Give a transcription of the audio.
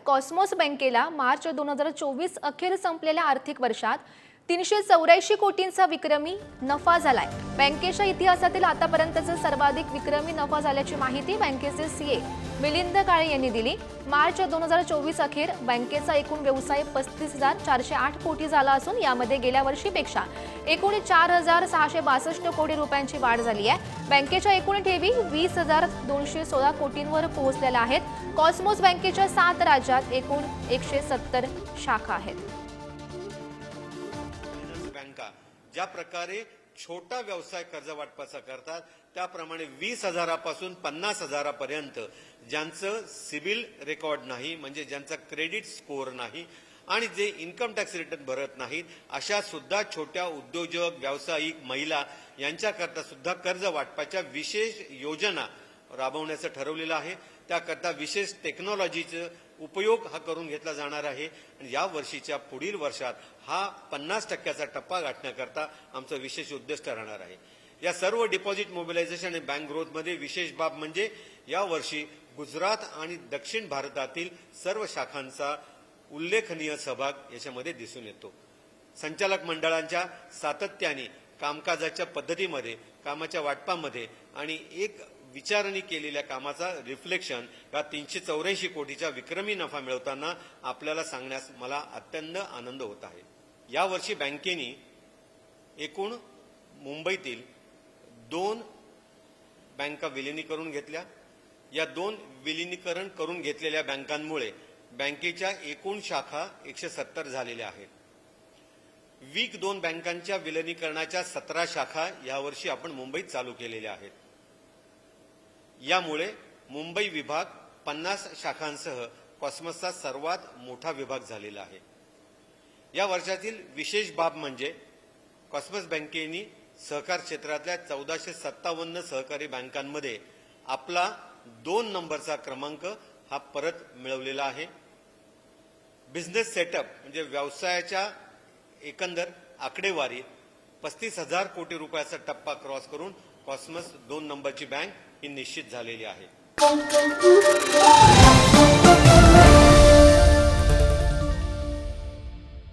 Cosmos बँकेला मार्च 2024 अखेर संपलेल्या आर्थिक वर्षात 384 कोटींचा विक्रमी नफा झालाय। बँकेच्या इतिहासातील आतापर्यंतचा सर्वाधिक विक्रमी नफा झाल्याची माहिती बँकेचे सीए मिलिंद काळे यांनी दिली। मार्च 2024 अखेर बँकेचा एकूण व्यवसाय 35,408 कोटी झाला असून यामध्ये गेल्या वर्षीपेक्षा एकूण 4,662 कोटी रुपयांची वाढ झाली आहे। बँकेच्या एकूण ठेवी 20,216 कोटींवर पोहोचलेल्या आहेत। कॉस्मॉस बँकेच्या 7 राज्यात एकूण 170 शाखा आहेत। ज्या प्रकारे छोटा व्यवसाय कर्ज वाटपाचा करतात त्याप्रमाणे 20,000 पासून 50,000 पर्यंत ज्यांचं सिबिल रेकॉर्ड नाही म्हणजे ज्यांचा क्रेडिट स्कोअर नाही आणि जे इन्कम टॅक्स रिटर्न भरत नाहीत अशा सुद्धा छोट्या उद्योजक व्यावसायिक महिला यांच्याकरता सुद्धा कर्ज वाटपाच्या विशेष योजना राबवण्याचं ठरवलेलं आहे। त्याकरता विशेष टेक्नॉलॉजीचा उपयोग हा करून घेतला जाणार आहे आणि या वर्षीच्या पुढील वर्षात हा 50% टप्पा गाठण्याकरता आमचा विशेष उद्दिष्ट राहणार आहे। या सर्व डिपॉझिट मोबिलायझेशन आणि बँक ग्रोथमध्ये विशेष बाब म्हणजे या वर्षी गुजरात आणि दक्षिण भारतातील सर्व शाखांचा उल्लेखनीय सहभाग याच्यामध्ये दिसून येतो। संचालक मंडळांच्या सातत्याने कामकाजाच्या पद्धतीमध्ये कामाच्या वाटपामध्ये आणि एक विचारांनी केलेल्या कामाचा रिफ्लेक्शन या 384 कोटीचा विक्रमी नफा मिळवताना आपल्याला सांगण्यास मला अत्यंत आनंद होत आहे। यावर्षी बँकेने एकूण मुंबईतील 2 बँका विलिनीकरण घेतल्या। या 2 विलिनीकरण करून घेतलेल्या बँकांमुळे बँकेच्या एकूण शाखा 170 झालेल्या आहेत। वीक 2 बँकांच्या विलिनीकरणाच्या 17 शाखा यावर्षी आपण मुंबईत चालू केलेल्या आहेत। यामुळे मुंबई विभाग 50 शाखांसह कॉस्मॉसचा सर्वात मोठा विभाग झालेला आहे। या वर्षातील विशेष बाब म्हणजे कॉस्मॉस बँकेने सहकार क्षेत्रातल्या 1457 सहकारी बँकांमध्ये आपला 2 नंबरचा क्रमांक हा परत मिळवलेला आहे। बिझनेस सेटअप म्हणजे व्यवसायाच्या एकंदर आकडेवारी 35,000 कोटी रुपयाचा टप्पा क्रॉस करून कॉस्मॉस 2 नंबरची बँक ही निश्चित झालेली आहे।